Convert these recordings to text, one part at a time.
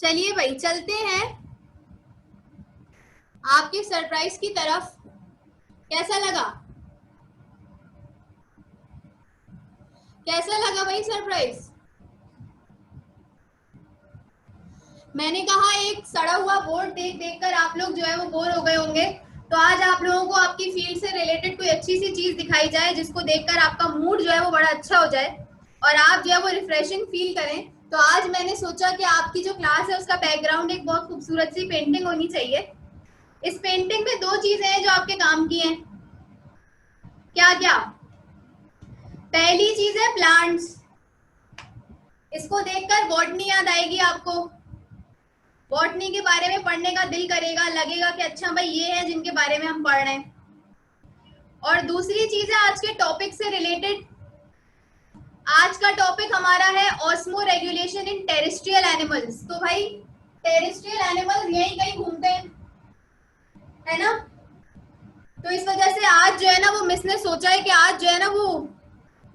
चलिए भाई चलते हैं आपके सरप्राइज की तरफ। कैसा लगा? कैसा लगा भाई सरप्राइज? मैंने कहा एक सड़ा हुआ बोर्ड देख देख कर आप लोग जो है वो बोर हो गए होंगे, तो आज आप लोगों को आपकी फील्ड से रिलेटेड कोई अच्छी सी चीज दिखाई जाए जिसको देखकर आपका मूड जो है वो बड़ा अच्छा हो जाए और आप जो है वो रिफ्रेशिंग फील करें। तो आज मैंने सोचा कि आपकी जो क्लास है उसका बैकग्राउंड एक बहुत खूबसूरत सी पेंटिंग होनी चाहिए। इस पेंटिंग में दो चीजें हैं जो आपके काम की हैं। क्या क्या? पहली चीज है प्लांट्स। इसको देखकर बॉटनी याद आएगी आपको। बॉटनी के बारे में पढ़ने का दिल करेगा, लगेगा कि अच्छा भाई ये है जिनके बारे में हम पढ़ रहे हैं। और दूसरी चीज है आज के टॉपिक से रिलेटेड। आज का टॉपिक हमारा है osmo regulation in terrestrial animals. तो भाई टेरेस्ट्रियल एनिमल्स यही कहीं घूमते हैं, है ना? तो इस वजह से आज जो है ना वो मिस ने सोचा है कि आज जो है ना वो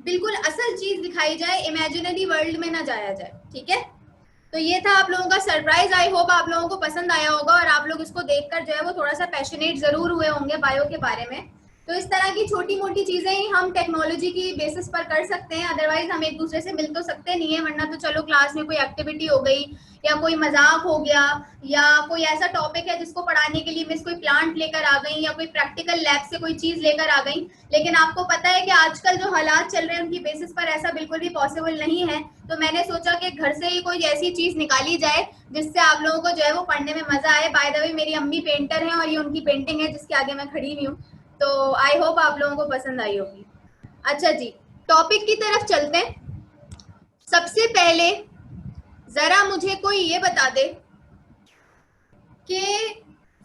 बिल्कुल असल चीज दिखाई जाए, इमेजिनरी वर्ल्ड में ना जाया जाए। ठीक है, तो ये था आप लोगों का सरप्राइज। आई होप आप लोगों को पसंद आया होगा और आप लोग इसको देखकर जो है वो थोड़ा सा पैशनेट जरूर हुए होंगे बायो के बारे में। तो इस तरह की छोटी मोटी चीजें ही हम टेक्नोलॉजी की बेसिस पर कर सकते हैं, अदरवाइज हम एक दूसरे से मिल तो सकते नहीं है। वरना तो चलो क्लास में कोई एक्टिविटी हो गई या कोई मजाक हो गया या कोई ऐसा टॉपिक है जिसको पढ़ाने के लिए मिस कोई प्लांट लेकर आ गई या कोई प्रैक्टिकल लैब से कोई चीज लेकर आ गई। लेकिन आपको पता है कि आजकल जो हालात चल रहे हैं उनकी बेसिस पर ऐसा बिल्कुल भी पॉसिबल नहीं है। तो मैंने सोचा कि घर से ही कोई ऐसी चीज निकाली जाए जिससे आप लोगों को जो है वो पढ़ने में मजा आए। बाय द वे मेरी अम्मी पेंटर है और ये उनकी पेंटिंग है जिसके आगे मैं खड़ी हुई हूँ। तो आई होप आप लोगों को पसंद आई होगी। अच्छा जी, टॉपिक की तरफ चलते हैं। सबसे पहले जरा मुझे कोई ये बता दे कि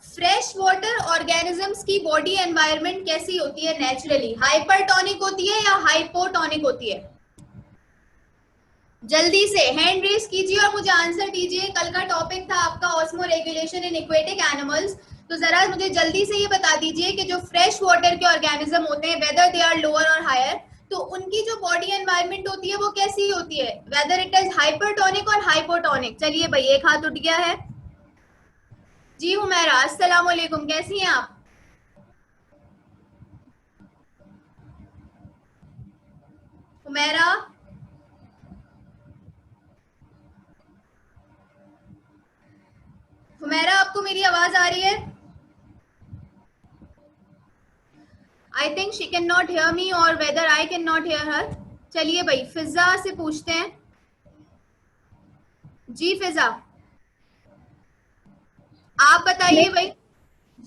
फ्रेश वाटर ऑर्गेनिजम्स की बॉडी एनवायरनमेंट कैसी होती है नेचुरली? हाइपरटोनिक होती है या हाइपोटोनिक होती है? जल्दी से हैंड रेस कीजिए और मुझे आंसर दीजिए। कल का टॉपिक था आपका osmo regulation in aquatic animals. तो जरा मुझे जल्दी से ये बता दीजिए कि जो फ्रेश वाटर के ऑर्गेनिज्म होते हैं, वेदर दे आर लोअर और हायर, तो उनकी जो बॉडी एनवायरनमेंट होती है वो कैसी होती है? वेदर इट इज हाइपरटोनिक और हाइपोटोनिक। चलिए भाई एक हाथ उठ गया है जी। हुमैरा अस्सलाम वालेकुम, कैसी हैं आप? हुमैरा, हुमैरा आपको मेरी आवाज आ रही है? आई थिंक शी कैन नॉट हेयर मी और वेदर आई कैन नॉट हेयर हर। चलिए भाई फिजा से पूछते हैं। जी फिजा, आप बताइए भाई।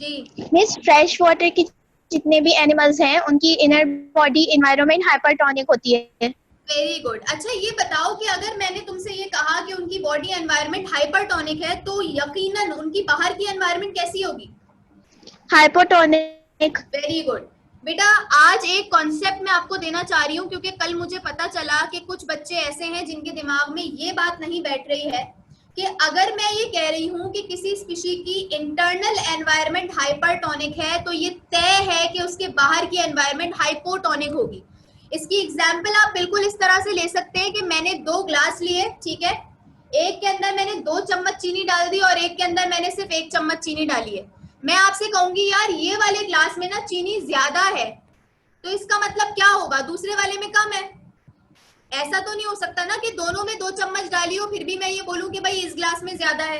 जी मिस, फ्रेश वाटर की जितने भी एनिमल्स हैं उनकी इनर बॉडी एनवायरनमेंट हाइपरटोनिक होती है। Very good. अच्छा ये बताओ कि अगर मैंने तुमसे ये कहा कि उनकी बॉडी एनवायरनमेंट हाइपरटोनिक है तो यकीनन उनकी बाहर की एनवायरनमेंट कैसी होगी? हाइपोटोनिक। वेरी गुड बेटा। आज एक कॉन्सेप्ट मैं आपको देना चाह रही हूँ क्योंकि कल मुझे पता चला कि कुछ बच्चे ऐसे हैं जिनके दिमाग में ये बात नहीं बैठ रही है कि अगर मैं ये कह रही हूँ कि किसी स्पीशी की इंटरनल एनवायरनमेंट हाइपरटोनिक है तो ये तय है कि उसके बाहर की एनवायरनमेंट हाइपोटोनिक होगी। इसकी एग्जाम्पल आप बिल्कुल इस तरह से ले सकते हैं कि मैंने 2 ग्लास लिए, ठीक है, एक के अंदर मैंने 2 चम्मच चीनी डाल दी और एक के अंदर मैंने सिर्फ 1 चम्मच चीनी डाली है। मैं आपसे कहूंगी यार ये वाले ग्लास में ना चीनी ज्यादा है, तो इसका मतलब क्या होगा? दूसरे वाले में कम है। ऐसा तो नहीं हो सकता ना कि दोनों में 2 चम्मच डाली हो फिर भी मैं ये बोलूं कि भाई इस ग्लास में ज्यादा है।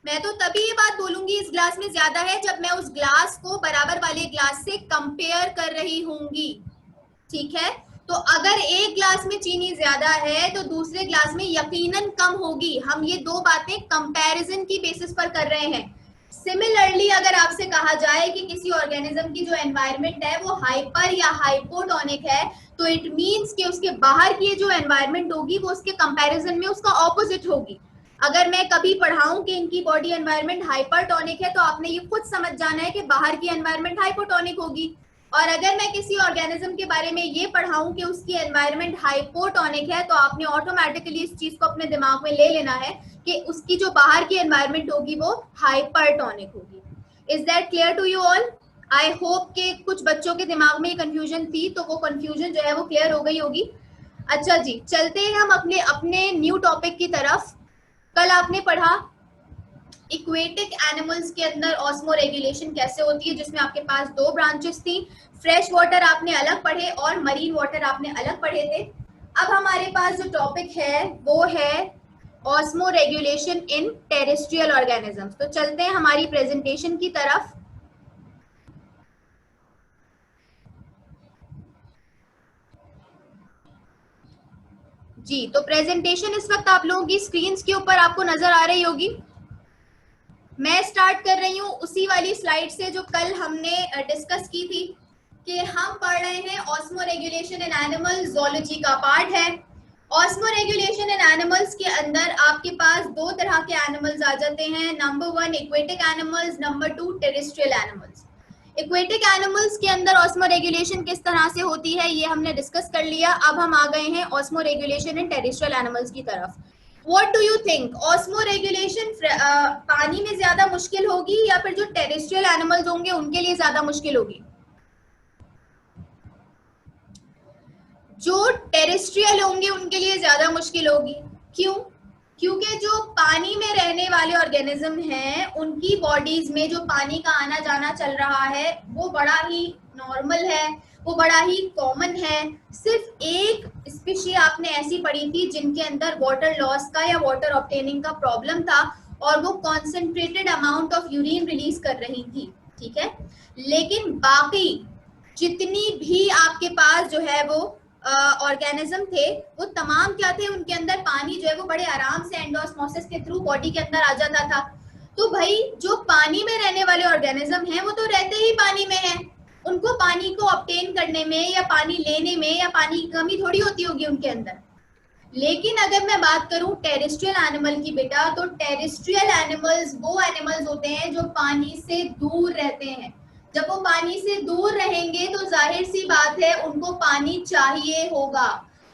मैं तो तभी ये बात बोलूंगी इस ग्लास में ज्यादा है जब मैं उस ग्लास को बराबर वाले ग्लास से कंपेयर कर रही होंगी। ठीक है, तो अगर एक ग्लास में चीनी ज्यादा है तो दूसरे ग्लास में यकीनन कम होगी। हम ये दो बातें कंपैरिजन की बेसिस पर कर रहे हैं। सिमिलरली अगर आपसे कहा जाए कि किसी ऑर्गेनिज्म की जो एनवायरनमेंट है वो हाइपर या हाइपोटोनिक है तो इट मींस कि उसके बाहर की जो एनवायरनमेंट होगी वो उसके कंपैरिजन में उसका ऑपोजिट होगी। अगर मैं कभी पढ़ाऊं कि इनकी बॉडी एनवायरनमेंट हाइपरटोनिक है तो आपने ये खुद समझ जाना है कि बाहर की एनवायरनमेंट हाइपोटोनिक होगी। और अगर मैं किसी ऑर्गेनिज्म के बारे में ये पढ़ाऊं कि उसकी एनवायरनमेंट हाइपोटोनिक है तो आपने ऑटोमेटिकली इस चीज को अपने दिमाग में ले लेना है कि उसकी जो बाहर की एनवायरनमेंट होगी वो हाइपरटोनिक होगी। Is that clear to you all? I hope कि कुछ बच्चों के दिमाग में कंफ्यूजन थी तो वो कंफ्यूजन जो है वो क्लियर हो गई होगी। अच्छा जी, चलते हैं हम अपने न्यू टॉपिक की तरफ। कल आपने पढ़ा इक्वेटिक एनिमल्स के अंदर ऑस्मो रेगुलेशन कैसे होती है, जिसमें आपके पास दो ब्रांचेस थी, फ्रेश वाटर आपने अलग पढ़े और मरीन वाटर आपने अलग पढ़े थे। अब हमारे पास जो टॉपिक है वो है osmo regulation in terrestrial organisms. तो चलते हैं हमारी प्रेजेंटेशन की तरफ। जी, तो प्रेजेंटेशन इस वक्त आप लोगों की स्क्रीन्स के ऊपर आपको नजर आ रही होगी। मैं स्टार्ट कर रही हूँ उसी वाली स्लाइड से जो कल हमने डिस्कस की थी कि हम पढ़ रहे हैं osmo regulation in animals, zoology का पार्ट है। ऑस्मो रेगुलेशन इन एनिमल्स के अंदर आपके पास दो तरह के एनिमल्स आ जाते हैं, number 1 aquatic animals, number 2 terrestrial animals. Aquatic animals के अंदर ऑस्मो रेगुलेशन किस तरह से होती है ये हमने डिस्कस कर लिया। अब हम आ गए हैं osmo regulation in terrestrial animals की तरफ। What do you think, osmo regulation पानी में ज्यादा मुश्किल होगी या फिर जो टेरेस्ट्रियल एनिमल्स होंगे उनके लिए ज्यादा मुश्किल होगी? जो टेरेस्ट्रियल होंगे उनके लिए ज्यादा मुश्किल होगी। क्यों? क्योंकि जो पानी में रहने वाले ऑर्गेनिज्म हैं उनकी बॉडीज में जो पानी का आना जाना चल रहा है वो बड़ा ही नॉर्मल है, वो बड़ा ही कॉमन है। सिर्फ एक स्पीशी आपने ऐसी पढ़ी थी जिनके अंदर वाटर लॉस का या वाटर ऑब्टेनिंग का प्रॉब्लम था और वो concentrated amount of urine release कर रही थी, ठीक है। लेकिन बाकी जितनी भी आपके पास जो है वो ऑर्गेनिज्म थे वो तमाम क्या थे, उनके अंदर पानी जो है वो बड़े आराम से एंडोस्मोसिस के थ्रू बॉडी के अंदर आ जाता था। तो भाई जो पानी में रहने वाले ऑर्गेनिज्म हैं वो तो रहते ही पानी में हैं, उनको पानी को ऑब्टेन करने में या पानी लेने में या पानी की कमी थोड़ी होती होगी उनके अंदर। लेकिन अगर मैं बात करूं टेरेस्ट्रियल एनिमल की बेटा, तो टेरेस्ट्रियल एनिमल्स वो एनिमल्स होते हैं जो पानी से दूर रहते हैं। जब वो पानी से दूर रहेंगे तो जाहिर सी बात है उनको पानी चाहिए होगा।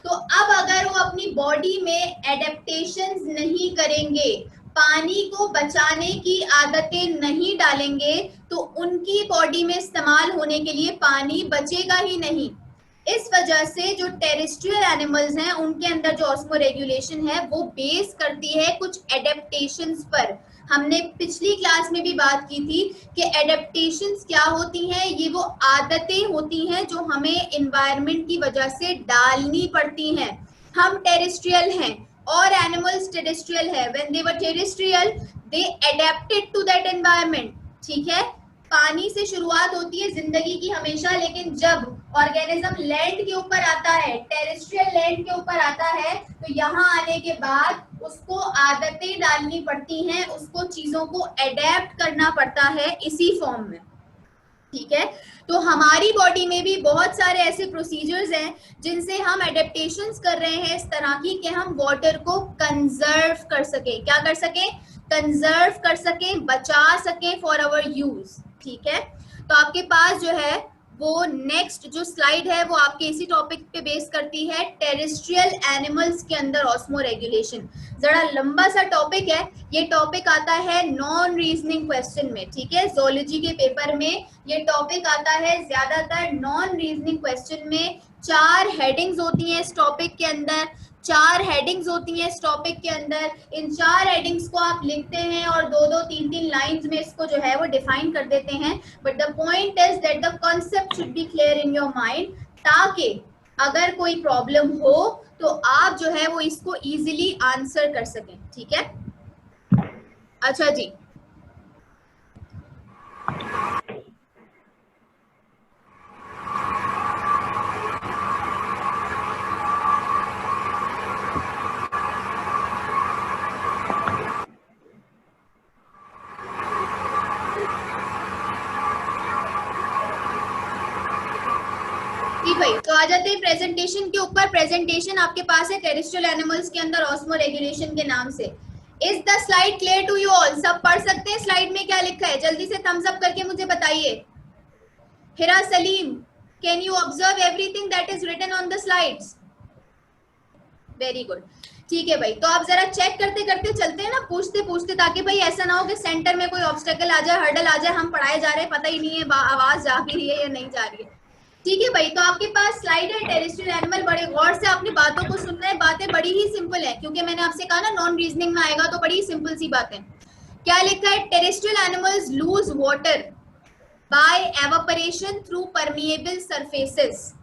तो अब अगर वो अपनी बॉडी में एडेप्टेशंस नहीं करेंगे, पानी को बचाने की आदतें नहीं डालेंगे, तो उनकी बॉडी में इस्तेमाल होने के लिए पानी बचेगा ही नहीं। इस वजह से जो टेरेस्ट्रियल एनिमल्स हैं उनके अंदर जो ऑस्मो रेगुलेशन है वो बेस करती है कुछ एडेप्टेशंस पर। हमने पिछली क्लास में भी बात की थी कि एडेप्टेशंस क्या होती हैं, ये वो आदतें होती हैं जो हमें एनवायरनमेंट की वजह से डालनी पड़ती हैं। हम टेरेस्ट्रियल हैं और एनिमल्स टेरेस्ट्रियल है। When they were terrestrial they adapted to that environment, ठीक है। पानी से शुरुआत होती है जिंदगी की हमेशा, लेकिन जब ऑर्गेनिज्म लैंड के ऊपर आता है, टेरेस्ट्रियल लैंड के ऊपर आता है, तो यहाँ आने के बाद उसको आदतें डालनी पड़ती हैं, उसको चीजों को एडेप्ट करना पड़ता है इसी फॉर्म में, ठीक है। तो हमारी बॉडी में भी बहुत सारे ऐसे प्रोसीजर्स हैं जिनसे हम एडेप्टेशंस कर रहे हैं इस तरह की कि हम वाटर को कंजर्व कर सके। क्या कर सके? कंजर्व कर सके, बचा सके फॉर आवर यूज, ठीक है। तो आपके पास जो है वो नेक्स्ट जो स्लाइड है वो आपके इसी टॉपिक पे बेस करती है, टेरेस्ट्रियल एनिमल्स के अंदर ऑस्मो रेगुलेशन। जरा लंबा सा टॉपिक है, ये टॉपिक आता है नॉन रीजनिंग क्वेश्चन में, ठीक है। ज़ूलॉजी के पेपर में ये टॉपिक आता है ज्यादातर नॉन रीजनिंग क्वेश्चन में। 4 हेडिंग्स होती हैं इस टॉपिक के अंदर, 4 हेडिंग्स होती हैं इस टॉपिक के अंदर। इन 4 हेडिंग्स को आप लिखते हैं और 2-2, 3-3 लाइंस में इसको जो है वो डिफाइन कर देते हैं। But the point is that the concept should be clear in your mind, ताकि अगर कोई प्रॉब्लम हो तो आप जो है वो इसको इजीली आंसर कर सकें, ठीक है। अच्छा जी, भाई तो आ जाते हैं प्रेजेंटेशन के ऊपर। प्रेजेंटेशन आपके पास है टेरेस्ट्रियल एनिमल्स के अंदर ऑस्मो रेगुलेशन के नाम से। Is the slide clear to you all? सब पढ़ सकते हैं स्लाइड में क्या लिखा है? जल्दी से थम्स अप करके मुझे बताइए। Hira Salim, can you observe everything that is written on the slides? Very good, ठीक है भाई। तो आप जरा चेक करते करते चलते हैं ना, पूछते पूछते, ताकि भाई ऐसा ना हो कि सेंटर में कोई ऑब्स्टेकल आ जाए, हर्डल आ जाए, हम पढ़ाए जा रहे हैं, पता ही नहीं है आवाज जा भी रही है या नहीं जा रही है, ठीक है भाई। तो आपके पास स्लाइड है टेरेस्ट्रियल एनिमल। बड़े गौर से आपने बातों को सुनना है, बातें बड़ी ही सिंपल है, क्योंकि मैंने आपसे कहा ना नॉन रीजनिंग में आएगा तो बड़ी सिंपल सी बातें। क्या लिखा है? Terrestrial animals loose water bye evaporation through permeable surfaces.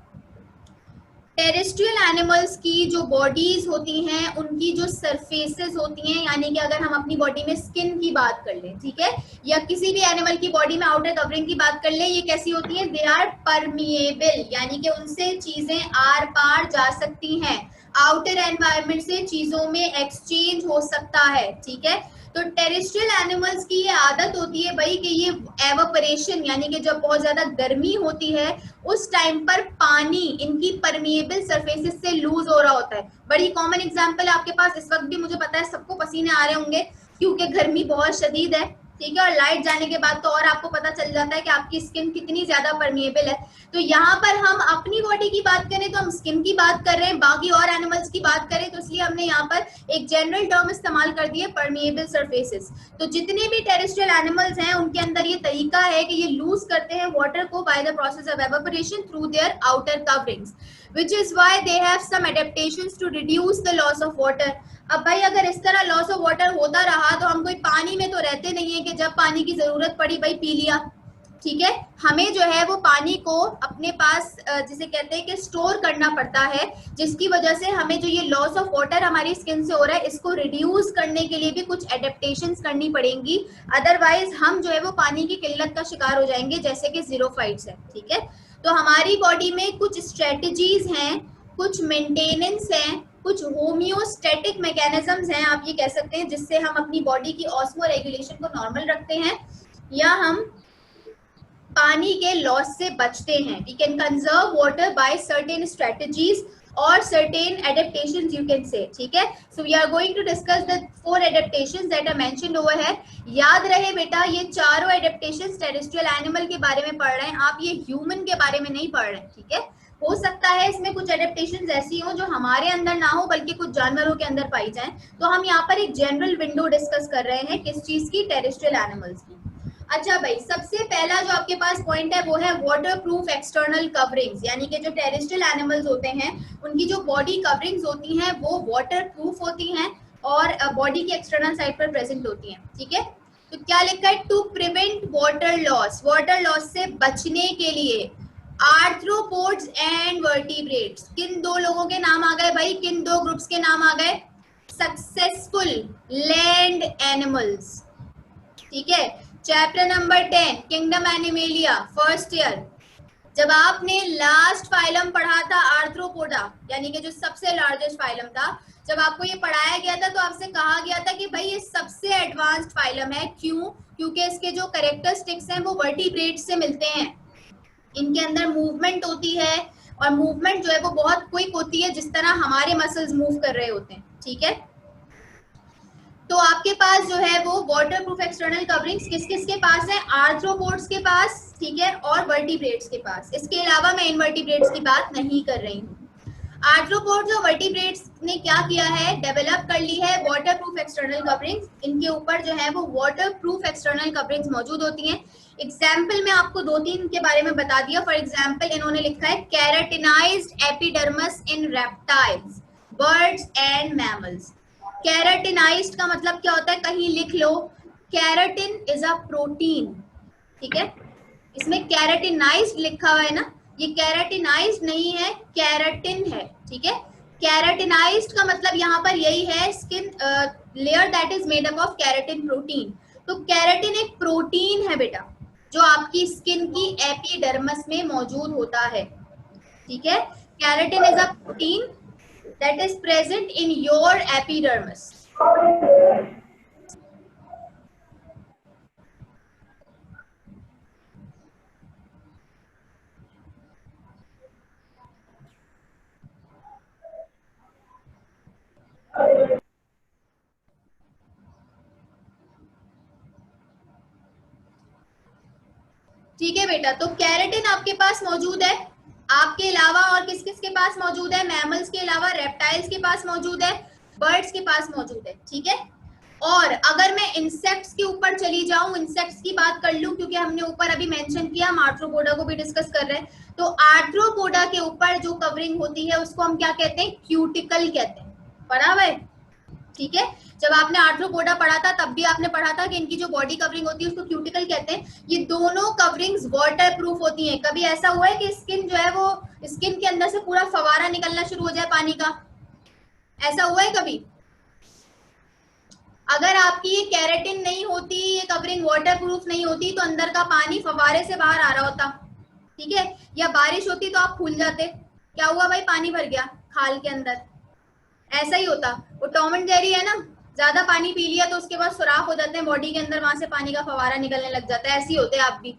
Terrestrial animals की जो बॉडीज होती हैं, उनकी जो सरफेसेस होती हैं, यानी कि अगर हम अपनी बॉडी में स्किन की बात कर लें, ठीक है, या किसी भी एनिमल की बॉडी में आउटर कवरिंग की बात कर लें, ये कैसी होती हैं? दे आर परमिएबल, यानी कि उनसे चीजें आर पार जा सकती हैं, आउटर एनवायरनमेंट से चीजों में एक्सचेंज हो सकता है, ठीक है। तो टेरेस्ट्रियल एनिमल्स की ये आदत होती है भाई कि ये एवापोरेशन, यानी कि जब बहुत ज्यादा गर्मी होती है उस टाइम पर पानी इनकी परमिएबल सरफेसेस से लूज हो रहा होता है। बड़ी कॉमन एग्जांपल आपके पास इस वक्त भी, मुझे पता है सबको पसीने आ रहे होंगे क्योंकि गर्मी बहुत शदीद है, ठीक है, और लाइट जाने के बाद तो और आपको पता चल जाता है कि आपकी स्किन कितनी ज्यादा परमिएबल है। तो यहाँ पर हम अपनी बॉडी की बात करें तो हम स्किन की बात कर रहे हैं, बाकी और एनिमल्स की बात करें तो इसलिए हमने यहाँ पर एक जनरल टर्म इस्तेमाल कर दिए, परमिएबल सरफेसेस। तो जितने भी टेरेस्ट्रियल एनिमल्स हैं उनके अंदर ये तरीका है कि ये लूज करते हैं वाटर को by the process of evaporation through their outer coverings, which is why they have some adaptations to reduce the loss of water। अब भाई अगर इस तरह लॉस ऑफ वाटर होता रहा तो हम कोई पानी में तो रहते नहीं है कि जब पानी की जरूरत पड़ी भाई पी लिया, ठीक है। हमें जो है वो पानी को अपने पास जिसे कहते हैं कि स्टोर करना पड़ता है, जिसकी वजह से हमें जो ये लॉस ऑफ वाटर हमारी स्किन से हो रहा है इसको रिड्यूस करने के लिए भी कुछ एडेप्टेशंस करनी पड़ेंगी, अदरवाइज हम जो है वो पानी की किल्लत का शिकार हो जाएंगे, जैसे कि ज़ीरोफाइट्स है, ठीक है। तो हमारी बॉडी में कुछ स्ट्रेटजीज हैं, कुछ मेंटेनेंस हैं, कुछ होम्योस्टैटिक मैकेनिज्म्स हैं, आप ये कह सकते हैं, जिससे हम अपनी बॉडी की ऑस्मो रेगुलेशन को नॉर्मल रखते हैं या हम पानी के लॉस से बचते हैं। We can conserve water by certain strategies और certain adaptations you can say, ठीक है। So we are going to discuss the 4 adaptations that are mentioned over है। याद रहे बेटा, ये चारों एडेप्टेशंस टेरेस्ट्रियल एनिमल के बारे में पढ़ रहे हैं, आप ये ह्यूमन के बारे में नहीं पढ़ रहे हैं, ठीक है। हो सकता है इसमें कुछ एडेप्टेशंस ऐसी हो जो हमारे अंदर ना हो बल्कि कुछ जानवरों के अंदर पाई जाएं। तो हम यहाँ पर एक जनरल विंडो डिस्कस कर रहे हैं, किस चीज की? टेरेस्ट्रियल एनिमल्स की। अच्छा भाई, सबसे पहला जो आपके पास पॉइंट है वो है वाटर प्रूफ एक्सटर्नल कवरिंग्स, यानी कि जो टेरेस्ट्रियल एनिमल्स होते हैं उनकी जो बॉडी कवरिंग्स होती हैं वो वाटर प्रूफ होती हैं और बॉडी की एक्सटर्नल साइड पर प्रेजेंट होती हैं, ठीक है। तो क्या लिखा है? To prevent water loss, water loss से बचने के लिए आर्थ्रोपोड्स एंड वर्टिब्रेट्स। किन दो लोगों के नाम आ गए भाई? किन दो ग्रुप्स के नाम आ गए? सक्सेसफुल लैंड एनिमल्स, ठीक है। Chapter number 10 kingdom animalia, first year, जब आपने लास्ट फाइलम पढ़ा था आर्थ्रोपोडा, यानी कि जो सबसे लार्जेस्ट फाइलम था, जब आपको ये पढ़ाया गया था तो आपसे कहा गया था कि भाई ये सबसे एडवांस्ड फाइलम है। क्यों? क्योंकि इसके जो कैरेक्टरिस्टिक्स हैं वो वर्टिब्रेट्स से मिलते हैं, इनके अंदर मूवमेंट होती है और मूवमेंट जो है वो बहुत क्विक होती है, जिस तरह हमारे मसल्स मूव कर रहे होते हैं, ठीक है। तो आपके पास जो है वो वाटर प्रूफ एक्सटर्नल कवरिंग्स किस किस के पास है? आर्थ्रोपोड्स के पास, ठीक है, और वर्टिब्रेट्स के पास। इसके अलावा मैं इनवर्टिब्रेट्स की बात नहीं कर रही हूँ। आर्थ्रोपोड्स और वर्टिब्रेट्स ने क्या किया है? डेवलप कर ली है वाटर प्रूफ एक्सटर्नल कवरिंग्स। इनके ऊपर जो है वो वाटर प्रूफ एक्सटर्नल कवरिंग्स मौजूद होती हैं। एग्जाम्पल में आपको 2-3 के बारे में बता दिया। फॉर एग्जाम्पल इन्होंने लिखा है keratinized epidermis in reptiles, birds and mammals. Keratinized का मतलब क्या होता है? कहीं लिख लो, केराटिन इज अ प्रोटीन, ठीक है। इसमें केराटिनाइज्ड लिखा हुआ है ना, ये केराटिनाइज्ड नहीं है, केराटिन है, ठीक है। केराटिनाइज्ड का मतलब यहाँ पर यही है, skin layer that is made up of keratin protein. तो केराटिन एक प्रोटीन है बेटा, जो आपकी स्किन की एपिडर्मस में मौजूद होता है, ठीक है। Keratin is a protein that is present in your epidermis। ठीक है बेटा, तो केराटिन आपके पास मौजूद है, आपके अलावा और किस किस के पास मौजूद है? मैमल्स के अलावा रेप्टाइल्स के पास मौजूद है, बर्ड्स के पास मौजूद है, ठीक है। और अगर मैं इंसेक्ट्स के ऊपर चली जाऊं, इंसेक्ट्स की बात कर लूं, क्योंकि हमने ऊपर अभी मेंशन किया, हम आर्थ्रोपोडा को भी डिस्कस कर रहे हैं, तो आर्थ्रोपोडा के ऊपर जो कवरिंग होती है उसको हम क्या कहते हैं? क्यूटिकल कहते हैं। पढ़ा हुआ है? ठीक है, जब आपने आर्थ्रोपोडा पढ़ा था तब भी आपने पढ़ा था कि इनकी जो बॉडी कवरिंग होती है उसको क्यूटिकल कहते हैं। ये दोनों कवरिंग्स वाटर प्रूफ होती हैं। कभी ऐसा हुआ है कि स्किन जो है वो स्किन के अंदर से पूरा फवारा निकलना शुरू हो जाए पानी का? ऐसा हुआ है कभी? अगर आपकी ये केराटिन नहीं होती, ये कवरिंग वाटर प्रूफ नहीं होती, तो अंदर का पानी फवारे से बाहर आ रहा होता, ठीक है, या बारिश होती तो आप फूल जाते। क्या हुआ भाई? पानी भर गया खाल के अंदर। ऐसा ही होता। वो टॉम एंड जेरी है ना, ज्यादा पानी पी लिया तो उसके बाद सुराख हो जाते हैं बॉडी के अंदर, वहां से पानी का फवारा निकलने लग जाता है। ऐसे ही होते हैं आप भी,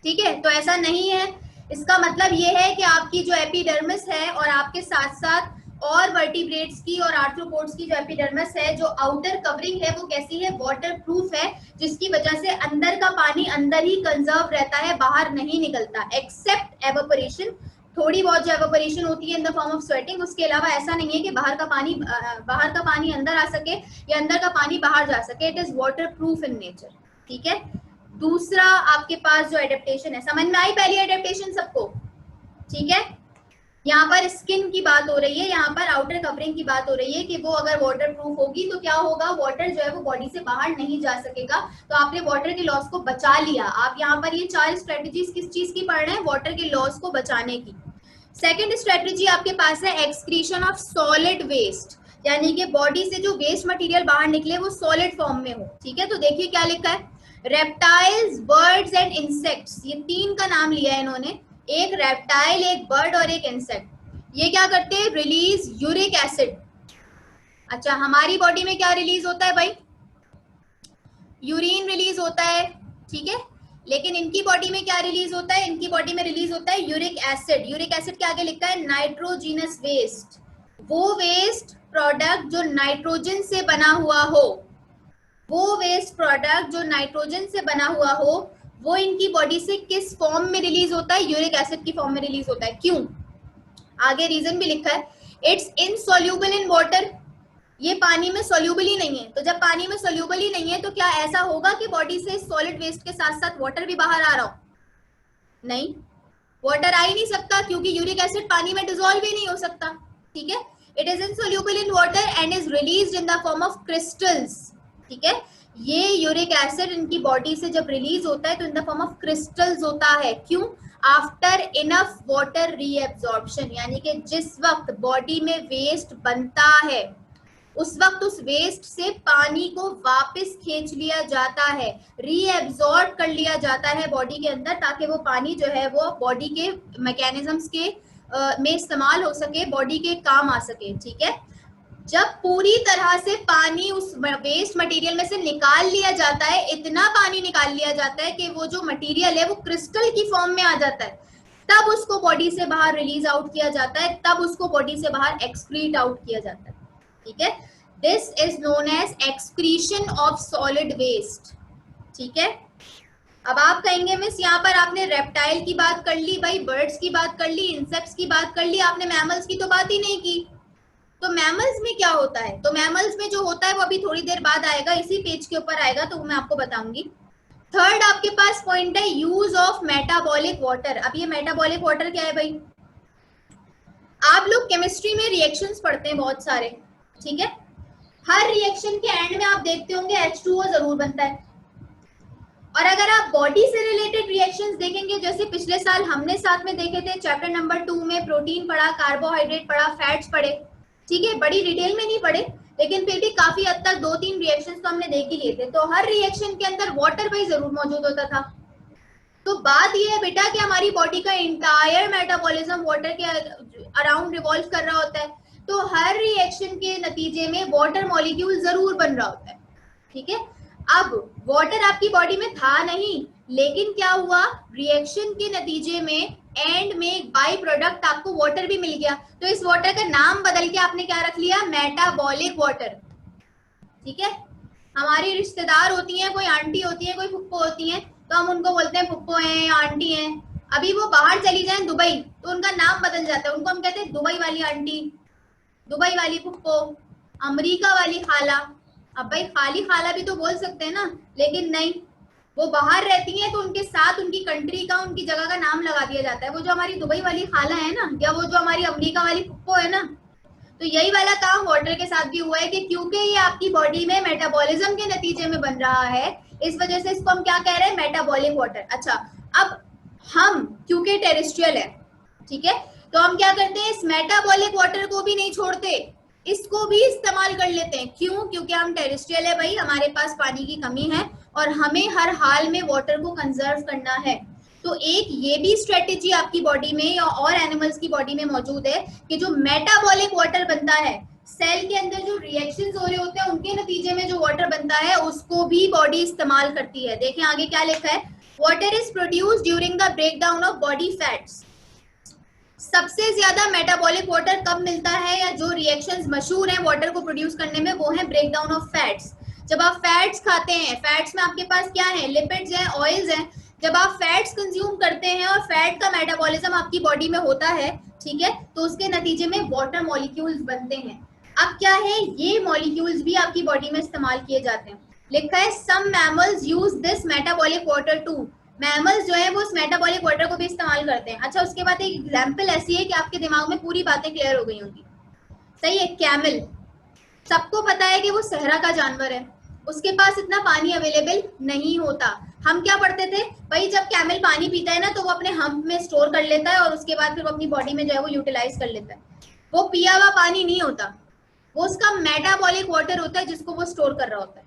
ठीक है। तो ऐसा नहीं है। इसका मतलब ये है कि आपकी जो एपिडर्मिस है और आपके साथ साथ और वर्टिब्रेट्स की और आर्थ्रोपोड्स की जो एपिडर्मिस है, जो आउटर कवरिंग है, वो कैसी है? वाटर प्रूफ है, जिसकी वजह से अंदर का पानी अंदर ही कंजर्व रहता है, बाहर नहीं निकलता, एक्सेप्ट एवापोरेशन। थोड़ी बहुत जो एवापोरेशन होती है in the form of sweating, उसके अलावा ऐसा नहीं है कि बाहर का पानी अंदर आ सके या अंदर का पानी बाहर जा सके। It is water proof in nature, ठीक है। दूसरा आपके पास जो एडेप्टेशन है, समझ में आई पहली एडेप्टेशन सबको? ठीक है। यहाँ पर स्किन की बात हो रही है, यहाँ पर आउटर कवरिंग की बात हो रही है कि वो अगर वाटर प्रूफ होगी तो क्या होगा? वाटर जो है वो बॉडी से बाहर नहीं जा सकेगा। तो आपने वाटर के लॉस को बचा लिया। आप यहाँ पर ये 4 स्ट्रेटेजीज किस चीज की पढ़ रहे हैं? वाटर के लॉस को बचाने की। सेकेंड स्ट्रेटेजी आपके पास है एक्सक्रीशन ऑफ सॉलिड वेस्ट, यानी कि बॉडी से जो वेस्ट मटेरियल बाहर निकले वो सॉलिड फॉर्म में हो, ठीक है। तो देखिए क्या लिखा है, रेप्टाइल्स, बर्ड्स एंड इंसेक्ट्स, ये 3 का नाम लिया है इन्होंने, एक रेप्टाइल, एक बर्ड और एक इंसेक्ट। ये क्या करते हैं? Release uric acid. अच्छा, हमारी बॉडी में क्या रिलीज होता है भाई? यूरिन रिलीज होता है, ठीक है। लेकिन इनकी बॉडी में क्या रिलीज होता है? इनकी बॉडी में रिलीज होता है यूरिक एसिड। यूरिक एसिड के आगे लिखा है नाइट्रोजीनस वेस्ट, वो वेस्ट प्रोडक्ट जो नाइट्रोजन से बना हुआ हो, वो वेस्ट प्रोडक्ट जो नाइट्रोजन से बना हुआ हो, वो इनकी बॉडी से किस फॉर्म में रिलीज होता है? यूरिक एसिड की फॉर्म में रिलीज होता है। क्यों? आगे रीजन भी लिखा है, इट्स इनसॉल्यूबल इन वाटर, ये पानी में सोल्यूबल ही नहीं है। तो जब पानी में सोल्यूबल ही नहीं है तो क्या ऐसा होगा कि बॉडी से सॉलिड वेस्ट के साथ साथ वाटर भी बाहर आ रहा हो? नहीं, वाटर आ ही नहीं सकता, क्योंकि यूरिक एसिड पानी में डिसॉल्व ही नहीं हो सकता, ठीक है। It is insoluble in water and is released in the form of crystals, ठीक है। ये यूरिक एसिड इनकी बॉडी से जब रिलीज होता है तो in the form of crystals होता है। क्यों? आफ्टर इनफ वाटर रीएब्जॉर्प्शन, यानी कि जिस वक्त बॉडी में वेस्ट बनता है उस वक्त उस वेस्ट से पानी को वापस खींच लिया जाता है, रीएब्जॉर्ब कर लिया जाता है बॉडी के अंदर, ताकि वो पानी जो है वो बॉडी के मैकेनिज्म्स के में इस्तेमाल हो सके, बॉडी के काम आ सके, ठीक है। जब पूरी तरह से पानी उस वेस्ट मटेरियल में से निकाल लिया जाता है, इतना पानी निकाल लिया जाता है कि वो जो मटेरियल है वो क्रिस्टल की फॉर्म में आ जाता है, तब उसको बॉडी से बाहर रिलीज आउट किया जाता है, तब उसको बॉडी से बाहर एक्सक्रीट आउट किया जाता है, ठीक है। This is known as excretion of solid waste, ठीक है। अब आप कहेंगे मिस यहाँ पर आपने रेप्टाइल की बात कर ली, भाई बर्ड्स की बात कर ली, इंसेक्ट्स की बात कर ली, आपने मैमल्स की तो बात ही नहीं की। तो मैमल्स में क्या होता है? तो मैमल्स में जो होता है वो अभी थोड़ी देर बाद आएगा, इसी पेज के ऊपर आएगा, तो मैं आपको बताऊंगी। थर्ड आपके पास पॉइंट है यूज ऑफ मेटाबॉलिक वाटर। अब ये मेटाबॉलिक वाटर क्या है भाई? आप लोग केमिस्ट्री में रिएक्शंस पढ़ते हैं बहुत सारे, ठीक है। हर रिएक्शन के एंड में आप देखते होंगे H2O जरूर बनता है। और अगर आप बॉडी से रिलेटेड रिएक्शंस देखेंगे, जैसे पिछले साल हमने साथ में देखे थे चैप्टर नंबर 2 में, प्रोटीन पढ़ा, कार्बोहाइड्रेट पढ़ा, फैट्स पढ़े, ठीक है। बड़ी डिटेल में नहीं पढ़े, लेकिन फिर भी काफी हद तक 2-3 रिएक्शंस तो हमने देख ही लिए थे। तो हर रिएक्शन के अंदर वाटर भाई जरूर मौजूद होता था। तो बात ये है बेटा कि हमारी बॉडी का इंटायर मेटाबॉलिज्म वाटर के अराउंड रिवॉल्व कर रहा होता है, तो हर रिएक्शन के नतीजे में वाटर मॉलिक्यूल जरूर बन रहा होता है, ठीक है। अब वाटर आपकी बॉडी में था नहीं, लेकिन क्या हुआ? रिएक्शन के नतीजे में एंड में एक बाई प्रोडक्ट आपको वाटर भी मिल गया, तो इस वाटर का नाम बदल के आपने क्या रख लिया? मेटाबॉलिक वाटर, ठीक है। हमारी रिश्तेदार होती हैं, कोई आंटी होती है, कोई फुप्पो होती है, तो हम उनको बोलते हैं फुप्पो हैं, आंटी हैं। अभी वो बाहर चली जाए दुबई तो उनका नाम बदल जाता है, उनको हम कहते हैं दुबई वाली आंटी, दुबई वाली फुप्पो, अमेरिका वाली खाला। अब भाई खाली खाला भी तो बोल सकते हैं ना, लेकिन नहीं, वो बाहर रहती हैं तो उनके साथ उनकी कंट्री का, उनकी जगह का नाम लगा दिया जाता है। वो जो हमारी दुबई वाली खाला है ना, या वो जो हमारी अमेरिका वाली फुप्पो है ना, तो यही वाला काम वाटर के साथ भी हुआ है कि क्योंकि ये आपकी बॉडी में मेटाबॉलिज्म के नतीजे में बन रहा है, इस वजह से इसको हम क्या कह रहे हैं, मेटाबॉलिक वाटर। अच्छा, अब हम क्योंकि टेरेस्ट्रियल है, ठीक है, तो हम क्या करते हैं, इस मेटाबॉलिक वाटर को भी नहीं छोड़ते, इसको भी इस्तेमाल कर लेते हैं। क्यों? क्योंकि हम टेरेस्ट्रियल है भाई, हमारे पास पानी की कमी है और हमें हर हाल में वाटर को कंजर्व करना है। तो एक ये भी स्ट्रेटेजी आपकी बॉडी में या और एनिमल्स की बॉडी में मौजूद है कि जो मेटाबॉलिक वाटर बनता है, सेल के अंदर जो रिएक्शंस हो रहे होते हैं उनके नतीजे में जो वाटर बनता है उसको भी बॉडी इस्तेमाल करती है। देखें आगे क्या लिखा है, water is produced during the breakdown of body fats. सबसे ज्यादा मेटाबॉलिक वाटर कब मिलता है, या जो रिएक्शंस मशहूर हैं वाटर को प्रोड्यूस करने में, वो है ब्रेकडाउन ऑफ फैट्स। जब आप फैट्स खाते हैं, फैट्स में आपके पास क्या है, लिपिड्स हैं, ऑयल्स हैं। जब आप फैट्स कंज्यूम करते हैं और फैट का मेटाबॉलिज्म आपकी बॉडी में होता है, ठीक है, तो उसके नतीजे में वाटर मॉलिक्यूल्स बनते हैं। अब क्या है, ये मॉलिक्यूल्स भी आपकी बॉडी में इस्तेमाल किए जाते हैं। लिखा है some mammals use this metabolic water too. Mammals जो है वो उस मेटाबॉलिक वाटर को भी इस्तेमाल करते हैं। अच्छा, उसके बाद एक एग्जांपल ऐसी है कि आपके दिमाग में पूरी बातें क्लियर हो गई होंगी। सही है, कैमल, सबको पता है कि वो सहरा का जानवर है, उसके पास इतना पानी अवेलेबल नहीं होता। हम क्या पढ़ते थे भाई, जब कैमल पानी पीता है ना तो वो अपने हम्प में स्टोर कर लेता है और उसके बाद फिर वो अपनी बॉडी में जो है वो यूटिलाइज कर लेता है। वो पिया हुआ पानी नहीं होता, वो उसका मेटाबॉलिक वाटर होता है जिसको वो स्टोर कर रहा होता है,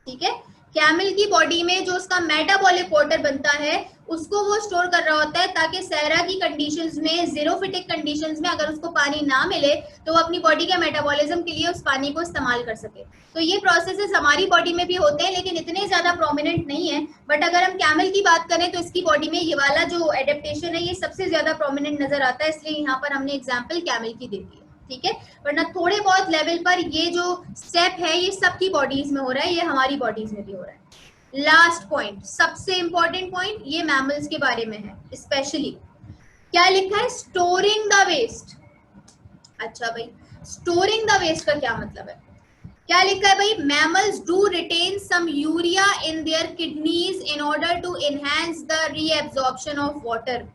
ठीक है। कैमल की बॉडी में जो उसका मेटाबॉलिक वाटर बनता है उसको वो स्टोर कर रहा होता है ताकि सहरा की कंडीशंस में, जीरोफिटिक कंडीशंस में अगर उसको पानी ना मिले तो वो अपनी बॉडी के मेटाबॉलिज्म के लिए उस पानी को इस्तेमाल कर सके। तो ये प्रोसेसेस हमारी बॉडी में भी होते हैं लेकिन इतने ज्यादा प्रोमिनेंट नहीं है। बट अगर हम कैमल की बात करें तो इसकी बॉडी में ये वाला जो एडेप्टेशन है ये सबसे ज्यादा प्रोमिनेंट नजर आता है, इसलिए यहाँ पर हमने एग्जाम्पल कैमल की दे दी है, ठीक है। वरना थोड़े बहुत लेवल पर ये जो स्टेप है ये सबकी बॉडीज में हो रहा है, ये हमारी बॉडीज में भी हो रहा है। लास्ट पॉइंट, सबसे इंपॉर्टेंट पॉइंट, ये मैमल्स के बारे में है स्पेशली। क्या लिखा है, स्टोरिंग द वेस्ट। अच्छा भाई, स्टोरिंग द वेस्ट का क्या मतलब है, क्या लिखा है भाई, mammals do retain some urea in their kidneys in order to enhance the reabsorption of water.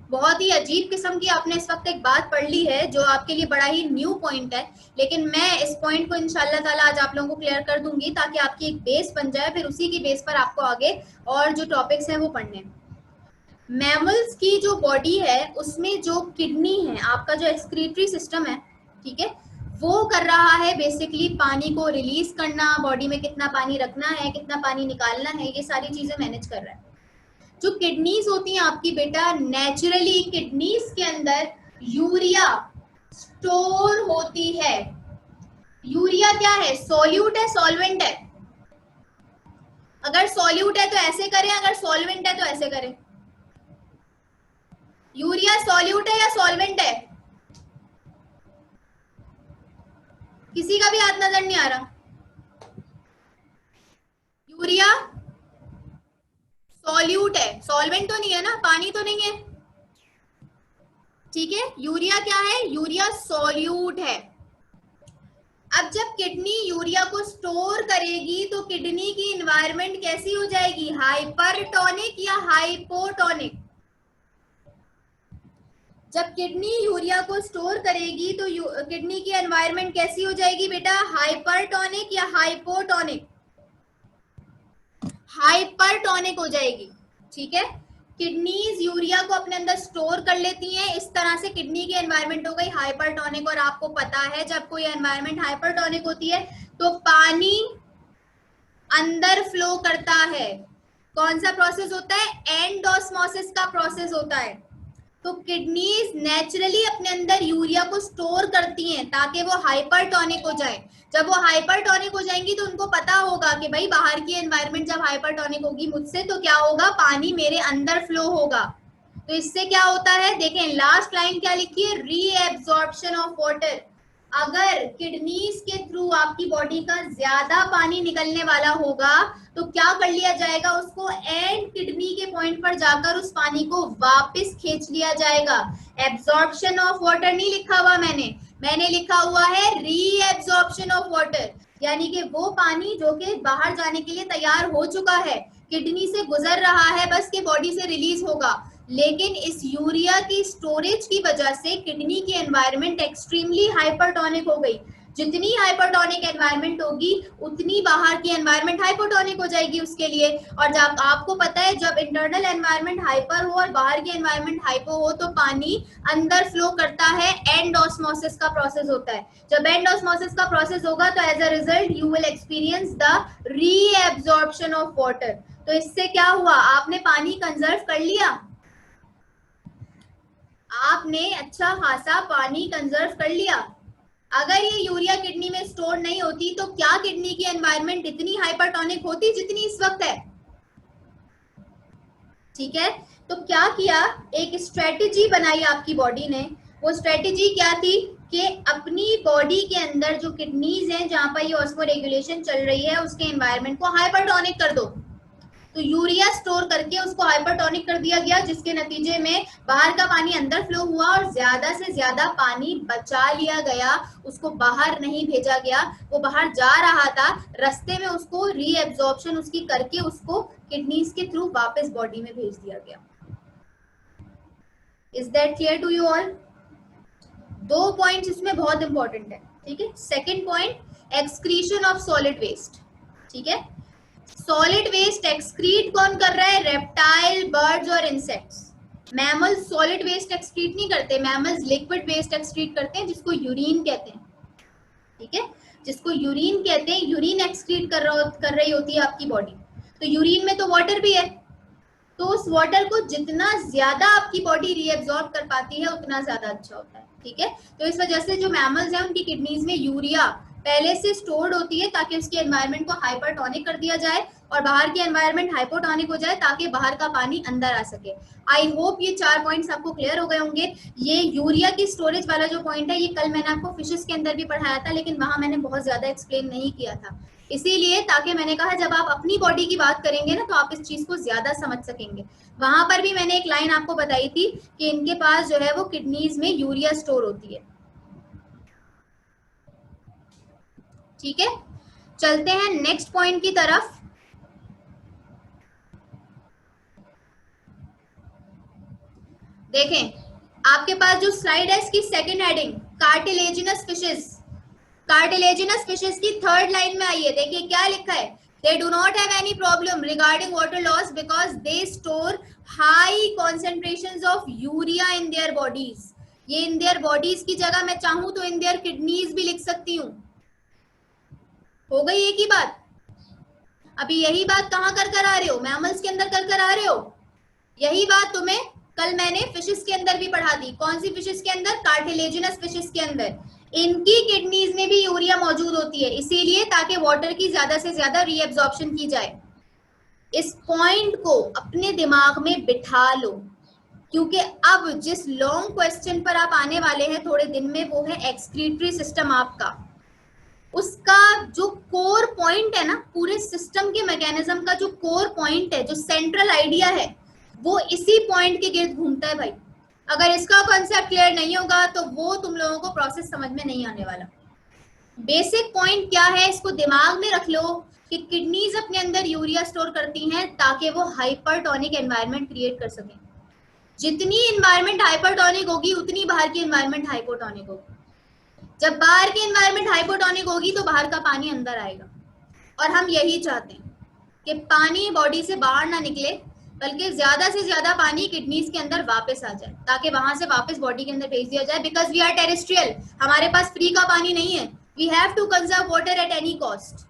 बहुत ही अजीब किस्म की आपने इस वक्त एक बात पढ़ ली है जो आपके लिए बड़ा ही न्यू पॉइंट है, लेकिन मैं इस पॉइंट को इंशाल्लाह ताला आज आप लोगों को क्लियर कर दूंगी ताकि आपकी एक बेस बन जाए, फिर उसी की बेस पर आपको आगे और जो टॉपिक्स हैं वो पढ़ने। मैमल्स की जो बॉडी है उसमें जो किडनी है, आपका जो एक्सक्रीटरी सिस्टम है, ठीक है, वो कर रहा है बेसिकली पानी को रिलीज करना, बॉडी में कितना पानी रखना है, कितना पानी निकालना है, ये सारी चीजें मैनेज कर रहा है। जो किडनीज होती हैं आपकी बेटा, नेचुरली किडनीज के अंदर यूरिया स्टोर होती है। यूरिया क्या है, सॉल्यूट है, सॉल्वेंट है? अगर सॉल्यूट है तो ऐसे करें, अगर सॉल्वेंट है तो ऐसे करें। यूरिया सॉल्यूट है या सॉल्वेंट है? किसी का भी हाथ नजर नहीं आ रहा। यूरिया सॉल्यूट है, सॉल्वेंट तो नहीं है ना, पानी तो नहीं है, ठीक है। यूरिया क्या है, यूरिया सॉल्यूट है। अब जब किडनी यूरिया को स्टोर करेगी तो किडनी की एनवायरनमेंट कैसी हो जाएगी, हाइपरटोनिक या हाइपोटोनिक? जब किडनी यूरिया को स्टोर करेगी तो किडनी की एनवायरनमेंट कैसी हो जाएगी बेटा, हाइपरटोनिक या हाइपोटोनिक? हाइपरटोनिक हो जाएगी, ठीक है। किडनीज यूरिया को अपने अंदर स्टोर कर लेती हैं, इस तरह से किडनी की एनवायरनमेंट हो गई हाइपरटोनिक। और आपको पता है जब कोई एनवायरनमेंट हाइपरटोनिक होती है तो पानी अंदर फ्लो करता है। कौन सा प्रोसेस होता है, एंडोस्मोसिस का प्रोसेस होता है। तो किडनीज नेचुरली अपने अंदर यूरिया को स्टोर करती हैं ताकि वो हाइपरटोनिक हो जाए। जब वो हाइपरटोनिक हो जाएंगी तो उनको पता होगा कि भाई बाहर की एनवायरनमेंट जब हाइपरटोनिक होगी मुझसे तो क्या होगा, पानी मेरे अंदर फ्लो होगा। तो इससे क्या होता है, देखें लास्ट लाइन क्या लिखी है, रीएब्जॉर्प्शन ऑफ वाटर। अगर किडनीज के थ्रू आपकी बॉडी का ज्यादा पानी निकलने वाला होगा तो क्या कर लिया जाएगा, उसको एंड किडनी के पॉइंट पर जाकर उस पानी को वापस खींच लिया जाएगा। एब्जॉर्प्शन ऑफ वाटर नहीं लिखा हुआ मैंने लिखा हुआ है रीएब्जॉर्प्शन ऑफ वाटर, यानी कि वो पानी जो कि बाहर जाने के लिए तैयार हो चुका है, किडनी से गुजर रहा है, बस के बॉडी से रिलीज होगा, लेकिन इस यूरिया की स्टोरेज की वजह से किडनी की एनवायरनमेंट एक्सट्रीमली हाइपरटोनिक हो गई। जितनी हाइपरटोनिक एनवायरनमेंट होगी उतनी बाहर की एनवायरनमेंट हाइपोटोनिक हो जाएगी उसके लिए। और जब आपको पता है जब इंटरनल एनवायरनमेंट हाइपर हो और बाहर की एनवायरनमेंट हाइपो हो तो पानी अंदर फ्लो करता है, एंड ऑस्मोसिस का प्रोसेस होता है। जब एंड ऑस्मोसिस का प्रोसेस होगा तो as a result you will experience the reabsorption of water. तो इससे क्या हुआ, आपने पानी कंजर्व कर लिया, आपने अच्छा खासा पानी कंजर्व कर लिया। अगर ये यूरिया किडनी में स्टोर नहीं होती तो क्या किडनी की एनवायरनमेंट इतनी हाइपरटोनिक होती जितनी इस वक्त है? ठीक है, तो क्या किया, एक स्ट्रेटेजी बनाई आपकी बॉडी ने। वो स्ट्रेटेजी क्या थी कि अपनी बॉडी के अंदर जो किडनीज हैं जहां पर ये ऑस्मोरेगुलेशन चल रही है उसके एनवायरनमेंट को हाइपरटोनिक कर दो। तो यूरिया स्टोर करके उसको हाइपरटोनिक कर दिया गया, जिसके नतीजे में बाहर का पानी अंदर फ्लो हुआ और ज्यादा से ज्यादा पानी बचा लिया गया, उसको बाहर नहीं भेजा गया। वो बाहर जा रहा था, रास्ते में उसको रीएब्जॉर्प्शन उसकी करके उसको किडनीज के थ्रू वापस बॉडी में भेज दिया गया। Is that clear to you all? दो पॉइंट्स इसमें बहुत इंपॉर्टेंट है। ठीक है, second point, excretion of solid waste. ठीक है, सॉलिड वेस्ट एक्सक्रीट कौन कर रहा है? रेप्टाइल, बर्ड्स और insects. Mammals solid waste excrete नहीं करते, मैमल्स लिक्विड वेस्ट एक्सक्रीट करते हैं जिसको यूरिन कहते हैं। ठीक है, जिसको यूरिन कहते हैं, यूरिन एक्सक्रीट कर रही होती है आपकी बॉडी। तो यूरिन में तो वाटर भी है, तो उस वाटर को जितना ज्यादा आपकी बॉडी रीएब्जॉर्ब कर पाती है उतना ज्यादा अच्छा होता है। ठीक है, तो इस वजह से जो मैमल्स हैं उनकी किडनीज में यूरिया पहले से स्टोर्ड होती है ताकि उसकी एनवायरनमेंट को हाइपरटोनिक कर दिया जाए और बाहर की एनवायरनमेंट हाइपोटोनिक हो जाए ताकि बाहर का पानी अंदर आ सके। आई होप ये 4 पॉइंट्स आपको क्लियर हो गए होंगे। ये यूरिया की स्टोरेज वाला जो पॉइंट है ये कल मैंने आपको फिशेस के अंदर भी पढ़ाया था, लेकिन वहां मैंने बहुत ज्यादा एक्सप्लेन नहीं किया था, इसीलिए ताकि मैंने कहा जब आप अपनी बॉडी की बात करेंगे ना तो आप इस चीज को ज्यादा समझ सकेंगे। वहां पर भी मैंने एक लाइन आपको बताई थी कि इनके पास जो है वो किडनीज में यूरिया स्टोर होती है। ठीक है, चलते हैं नेक्स्ट पॉइंट की तरफ। देखें, आपके पास जो स्लाइड है इसकी second heading cartilaginous fishes. Cartilaginous fishes की थर्ड लाइन में आइए, देखिए क्या लिखा है, they do not have any problem regarding water loss because they store high concentrations of urea in their bodies। ये in their bodies की जगह मैं चाहूं तो in their kidneys भी लिख सकती हूँ। हो गई एक ही बात। अभी यही बात कहाँ कर आ रहे हो? मैमल्स के अंदर कर आ रहे हो। यही बात तुम्हें कल मैंने फिशेस के अंदर भी पढ़ा दी। कौन सी फिशेस के अंदर? कार्टिलेजिनस फिशेस के अंदर। इनकी किडनीज में भी यूरिया मौजूद होती है, इसीलिए ताकि वाटर की ज्यादा से ज्यादा रीएब्जॉर्प्शन की जाए। इस पॉइंट को अपने दिमाग में बिठा लो, क्योंकि अब जिस लॉन्ग क्वेश्चन पर आप आने वाले हैं थोड़े दिन में वो है एक्सक्रीटरी सिस्टम आपका। उसका जो कोर पॉइंट है ना, पूरे सिस्टम के मैकेनिज्म का जो कोर पॉइंट है, जो सेंट्रल आइडिया है, वो इसी पॉइंट के गिर्द घूमता है भाई। अगर इसका कॉन्सेप्ट क्लियर नहीं होगा तो वो तुम लोगों को प्रोसेस समझ में नहीं आने वाला। बेसिक पॉइंट क्या है इसको दिमाग में रख लो कि किडनीज अपने अंदर यूरिया स्टोर करती हैं ताकि वो हाइपरटोनिक एनवायरनमेंट क्रिएट कर सकें। जितनी एनवायरनमेंट हाइपरटोनिक होगी उतनी बाहर की एनवायरनमेंट हाइपोटोनिक होगी। जब बाहर की एनवायरनमेंट हाइपोटोनिक होगी तो बाहर का पानी अंदर आएगा, और हम यही चाहते हैं कि पानी बॉडी से बाहर ना निकले, बल्कि ज्यादा से ज्यादा पानी किडनीज के अंदर वापस आ जाए ताकि वहां से वापस बॉडी के अंदर भेज दिया जाए। बिकॉज वी आर टेरेस्ट्रियल, हमारे पास फ्री का पानी नहीं है। We have to conserve water at any cost.